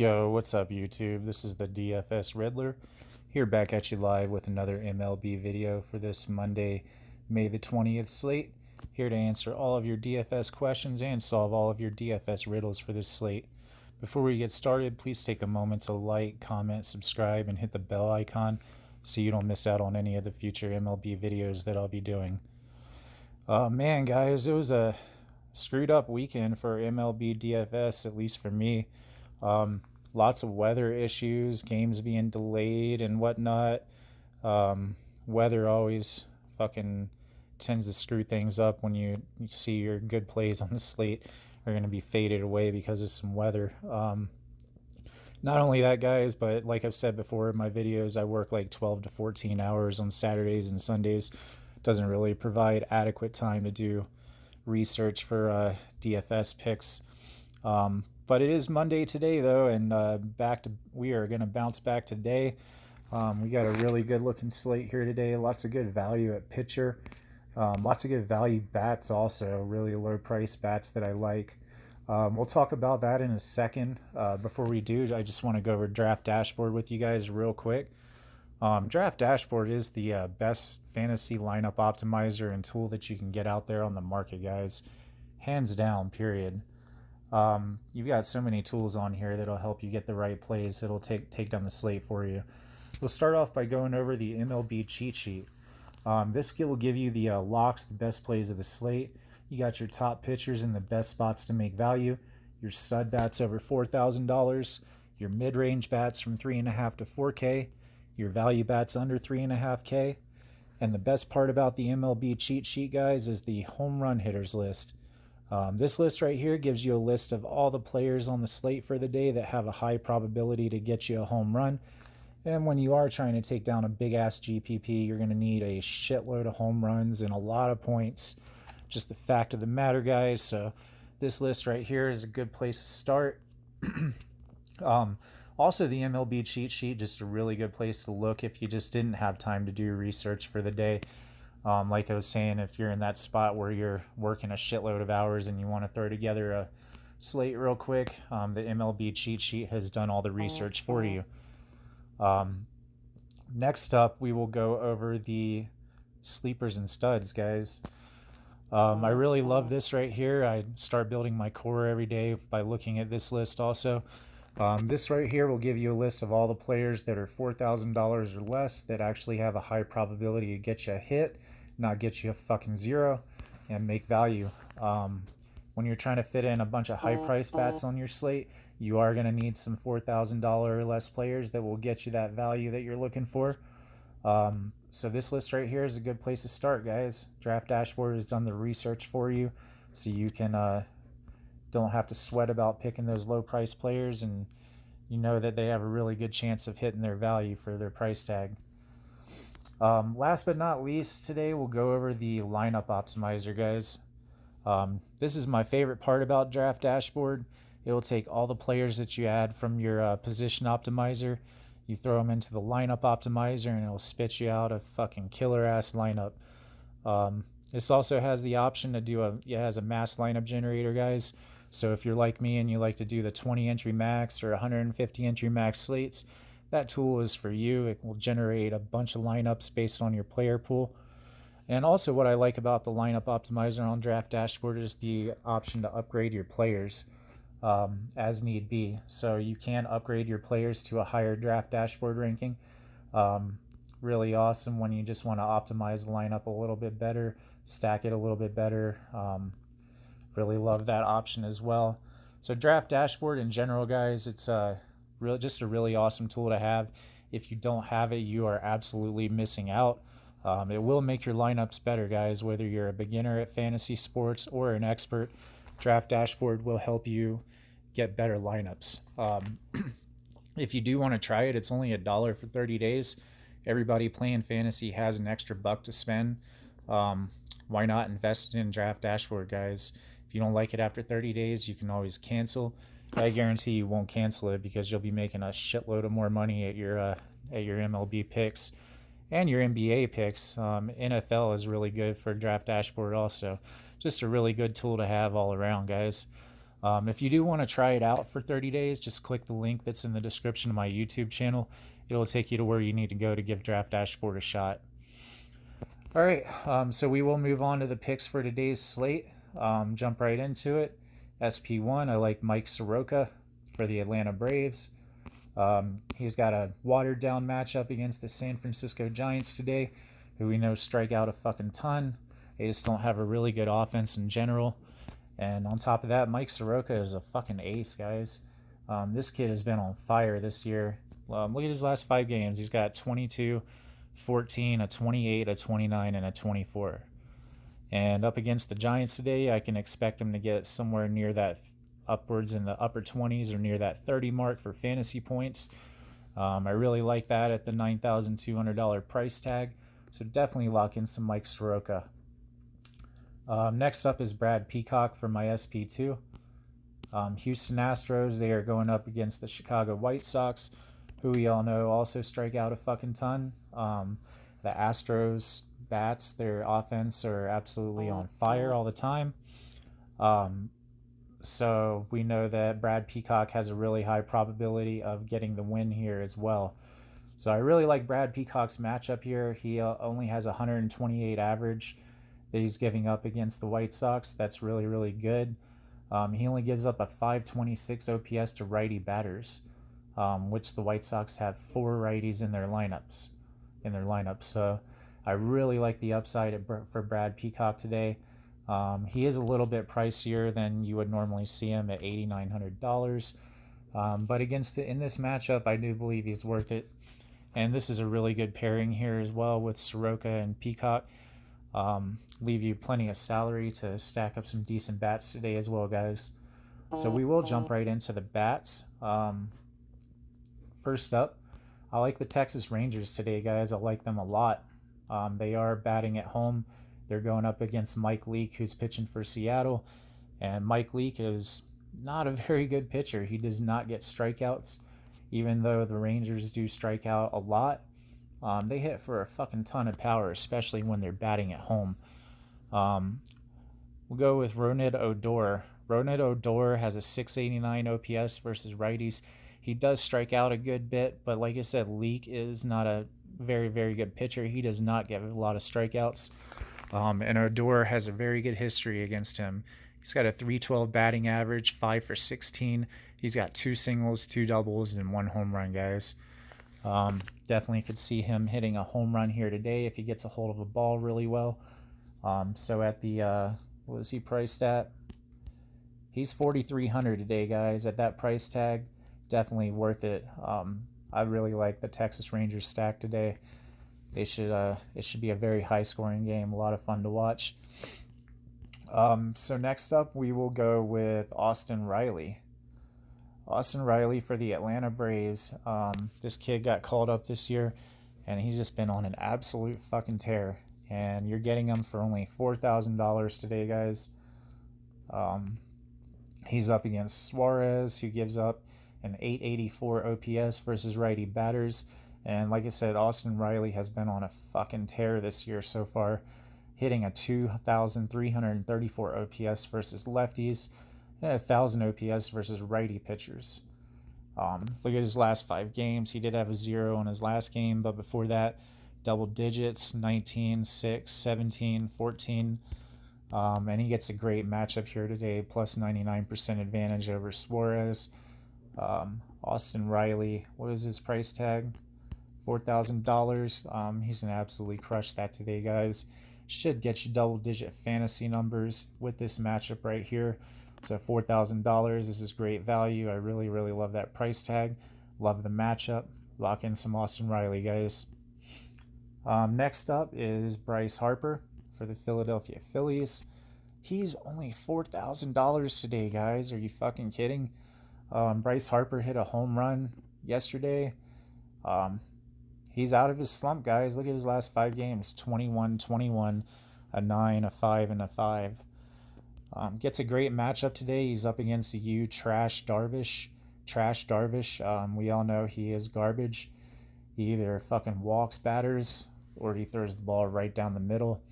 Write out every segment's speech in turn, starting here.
Yo, what's up YouTube? This is the DFS Riddler, here back at you live with another MLB video for this Monday, May the 20th slate. Here to answer all of your DFS questions and solve all of your DFS riddles for this slate. Before we get started, please take a moment to like, comment, subscribe, and hit the bell icon so you don't miss out on any of the future MLB videos that I'll be doing. Man, guys, it was a screwed up weekend for MLB DFS, at least for me. Lots of weather issues, games being delayed and whatnot. Weather always fucking tends to screw things up when you see your good plays on the slate are going to be faded away because of some weather. Not only that, guys, but like I've said before in my videos, I work like 12 to 14 hours on Saturdays and Sundays. Doesn't really provide adequate time to do research for DFS picks. But it is Monday today, though, and we are going to bounce back today. We got a really good looking slate here today. Lots of good value at pitcher. Lots of good value bats also. Really low price bats that I like. We'll talk about that in a second. Before we do, I just want to go over Draft Dashboard with you guys real quick. Draft Dashboard is the best fantasy lineup optimizer and tool that you can get out there on the market, guys. Hands down, period. You've got so many tools on here that'll help you get the right plays. It'll take down the slate for you. We'll start off by going over the MLB cheat sheet. This will give you the locks, the best plays of the slate. You got your top pitchers in the best spots to make value. Your stud bats over $4,000. Your mid-range bats from 3.5 to 4K. Your value bats under 3.5K. And the best part about the MLB cheat sheet, guys, is the home run hitters list. This list right here gives you a list of all the players on the slate for the day that have a high probability to get you a home run. And when you are trying to take down a big-ass GPP, you're going to need a shitload of home runs and a lot of points. Just the fact of the matter, guys. So this list right here is a good place to start. Also, the MLB cheat sheet, just a really good place to look if you just didn't have time to do research for the day. Like I was saying, if you're in that spot where you're working a shitload of hours and you want to throw together a slate real quick, the MLB cheat sheet has done all the research for you. Next up, we will go over the sleepers and studs, guys. I really love this right here. I start building my core every day by looking at this list also. This right here will give you a list of all the players that are $4,000 or less that actually have a high probability to get you a hit, not get you a fucking zero, and make value. When you're trying to fit in a bunch of high price bats on your slate, you are going to need some $4,000 or less players that will get you that value that you're looking for. So this list right here is a good place to start, guys. Draft Dashboard has done the research for you, so you can don't have to sweat about picking those low price players, and you know that they have a really good chance of hitting their value for their price tag. Last but not least, today we'll go over the lineup optimizer, guys. This is my favorite part about Draft Dashboard. It'll take all the players that you add from your position optimizer, you throw them into the lineup optimizer, and it'll spit you out a fucking killer ass lineup. This also has the option to do it has a mass lineup generator, guys. So if you're like me and you like to do the 20 entry max or 150 entry max slates, that tool is for you. It will generate a bunch of lineups based on your player pool. And also what I like about the lineup optimizer on Draft Dashboard is the option to upgrade your players as need be. So you can upgrade your players to a higher Draft Dashboard ranking. Really awesome when you just want to optimize the lineup a little bit better, stack it a little bit better. Really love that option as well. So Draft Dashboard in general, guys, it's just a really awesome tool to have. If you don't have it, you are absolutely missing out. It will make your lineups better, guys. Whether you're a beginner at fantasy sports or an expert, Draft Dashboard will help you get better lineups. If you do want to try it, it's only $1 for 30 days. Everybody playing fantasy has an extra buck to spend. Why not invest in Draft Dashboard, guys? If you don't like it after 30 days, you can always cancel. I guarantee you won't cancel it because you'll be making a shitload of more money at your MLB picks and your NBA picks. NFL is really good for Draft Dashboard also. Just a really good tool to have all around, guys. If you do want to try it out for 30 days, just click the link that's in the description of my YouTube channel. It'll take you to where you need to go to give Draft Dashboard a shot. All right, so we will move on to the picks for today's slate. Jump right into it. SP1, I like Mike Soroka for the Atlanta Braves. He's got a watered down matchup against the San Francisco Giants today, who we know strike out a fucking ton. They just don't have a really good offense in general. And on top of that, Mike Soroka is a fucking ace, guys. This kid has been on fire this year. Look at his last 5 games. He's got 22, 14, a 28, a 29, and a 24. And up against the Giants today, I can expect him to get somewhere near that, upwards in the upper 20s or near that 30 mark for fantasy points. I really like that at the $9,200 price tag. So definitely lock in some Mike Soroka. Next up is Brad Peacock for my SP2. Houston Astros, they are going up against the Chicago White Sox, who we all know also strike out a fucking ton. The Astros bats, their offense are absolutely on fire all the time. So we know that Brad Peacock has a really high probability of getting the win here as well. So I really like Brad Peacock's matchup here. He only has 128 average that he's giving up against the White Sox. That's really, really good. He only gives up a 526 OPS to righty batters, which the White Sox have 4 righties in their lineups. So I really like the upside for Brad Peacock today. He is a little bit pricier than you would normally see him at $8,900. But in this matchup, I do believe he's worth it. And this is a really good pairing here as well with Soroka and Peacock. Leave you plenty of salary to stack up some decent bats today as well, guys. So we will jump right into the bats. First up, I like the Texas Rangers today, guys. I like them a lot. They are batting at home. They're going up against Mike Leake, who's pitching for Seattle. And Mike Leake is not a very good pitcher. He does not get strikeouts, even though the Rangers do strike out a lot. They hit for a fucking ton of power, especially when they're batting at home. We'll go with Ronald Odor. Ronald Odor has a 689 OPS versus righties. He does strike out a good bit, but like I said, Leake is not a very, very good pitcher. He does not get a lot of strikeouts. And Odor has a very good history against him. He's got a 312 batting average, 5 for 16. He's got 2 singles, 2 doubles, and 1 home run, guys. Definitely could see him hitting a home run here today if he gets a hold of a ball really well. So at the, what is he priced at? He's $4,300 today, guys. At that price tag, definitely worth it. I really like the Texas Rangers stack today. It should be a very high scoring game, a lot of fun to watch. So next up, we will go with Austin Riley. Austin Riley for the Atlanta Braves. This kid got called up this year, and he's just been on an absolute fucking tear. And you're getting him for only $4,000 today, guys. He's up against Suarez, who gives up an 884 OPS versus righty batters. And like I said, Austin Riley has been on a fucking tear this year so far, hitting a 2,334 OPS versus lefties, and 1,000 OPS versus righty pitchers. Look at his last 5 games. He did have a 0 in his last game, but before that, double digits, 19, 6, 17, 14. And he gets a great matchup here today, plus 99% advantage over Suarez. Austin Riley, what is his price tag? $4,000. He's going to absolutely crush that today, guys. Should get you double-digit fantasy numbers with this matchup right here. So $4,000. This is great value. I really, really love that price tag. Love the matchup. Lock in some Austin Riley, guys. Next up is Bryce Harper for the Philadelphia Phillies. He's only $4,000 today, guys. Are you fucking kidding? Bryce Harper hit a home run yesterday. He's out of his slump, guys. Look at his last 5 games. 21, 21, a 9, a 5, and a 5. Gets a great matchup today. He's up against you, Trash Darvish. We all know he is garbage. He either fucking walks batters or he throws the ball right down the middle.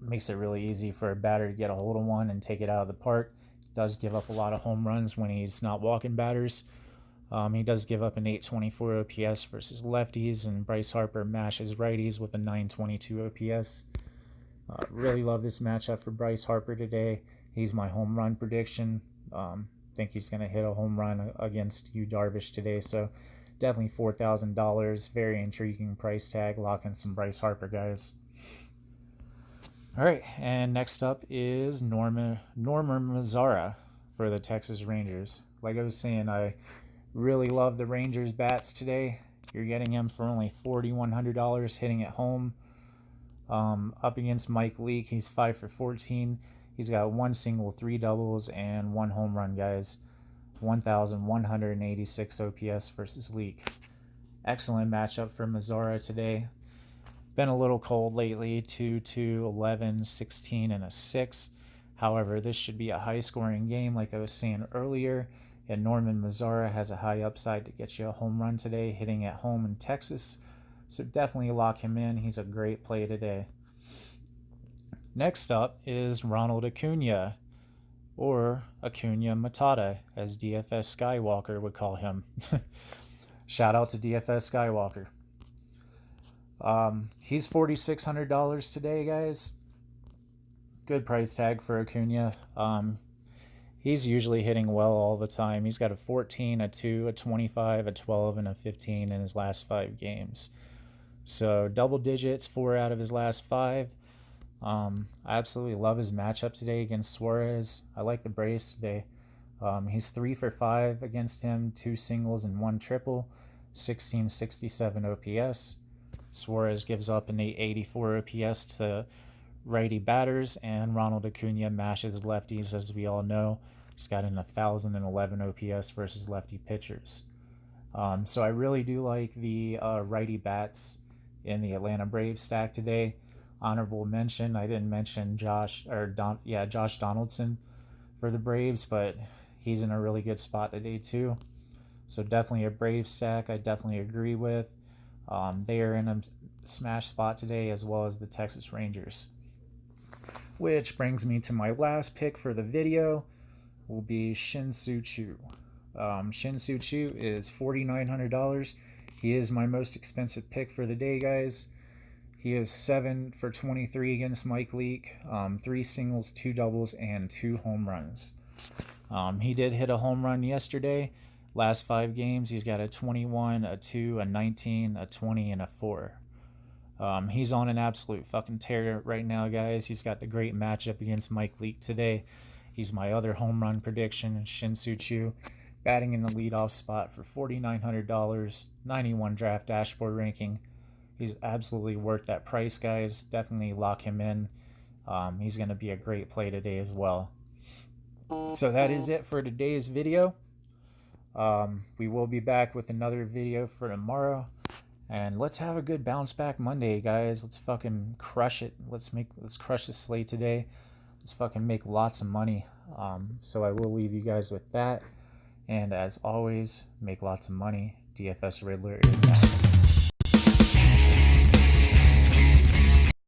Makes it really easy for a batter to get a hold of one and take it out of the park. does give up a lot of home runs when he's not walking batters. He does give up an 824 OPS versus lefties, and Bryce Harper mashes righties with a 922 OPS. Really love this matchup for Bryce Harper today. He's my home run prediction. Think he's going to hit a home run against Yu Darvish today, so definitely $4,000. Very intriguing price tag. Lock in some Bryce Harper, guys. All right, and next up is Norman Mazzara for the Texas Rangers. Like I was saying, I really love the Rangers bats today. You're getting him for only $4,100 hitting at home. Up against Mike Leake, he's 5 for 14. He's got 1 single, 3 doubles, and 1 home run, guys. 1,186 OPS versus Leake. Excellent matchup for Mazzara today. Been a little cold lately, 2, 11, 16, and a 6. However, this should be a high-scoring game like I was saying earlier, and Norman Mazzara has a high upside to get you a home run today, hitting at home in Texas. So definitely lock him in. He's a great play today. Next up is Ronald Acuna, or Acuna Matata, as DFS Skywalker would call him. Shout out to DFS Skywalker. He's $4,600 today, guys. Good price tag for Acuna. He's usually hitting well all the time. He's got a 14, a 2, a 25, a 12, and a 15 in his last 5 games. So double digits, 4 out of his last 5. I absolutely love his matchup today against Suarez. I like the Braves today. He's 3 for 5 against him, 2 singles and 1 triple, 1667 OPS. Suarez gives up an 884 OPS to righty batters, and Ronald Acuna mashes lefties, as we all know. He's got an 1,011 OPS versus lefty pitchers. So I really do like the righty bats in the Atlanta Braves stack today. Honorable mention, I didn't mention Josh Donaldson for the Braves, but he's in a really good spot today too. So definitely a Braves stack I definitely agree with. They are in a smash spot today, as well as the Texas Rangers. Which brings me to my last pick for the video, will be Shin-Soo Choo. Shin-Soo Choo is $4,900. He is my most expensive pick for the day, guys. He is 7 for 23 against Mike Leake, 3 singles, 2 doubles, and 2 home runs. He did hit a home run yesterday. Last 5 games, he's got a 21, a 2, a 19, a 20, and a 4. He's on an absolute fucking tear right now, guys. He's got the great matchup against Mike Leake today. He's my other home run prediction, Shin-Soo Choo, batting in the leadoff spot for $4,900, 91 draft dashboard ranking. He's absolutely worth that price, guys. Definitely lock him in. He's going to be a great play today as well. So that is it for today's video. We will be back with another video for tomorrow. And let's have a good bounce back Monday, guys. Let's fucking crush it. Let's crush the slate today. Let's fucking make lots of money. So I will leave you guys with that. And as always, make lots of money. DFS Riddler is out.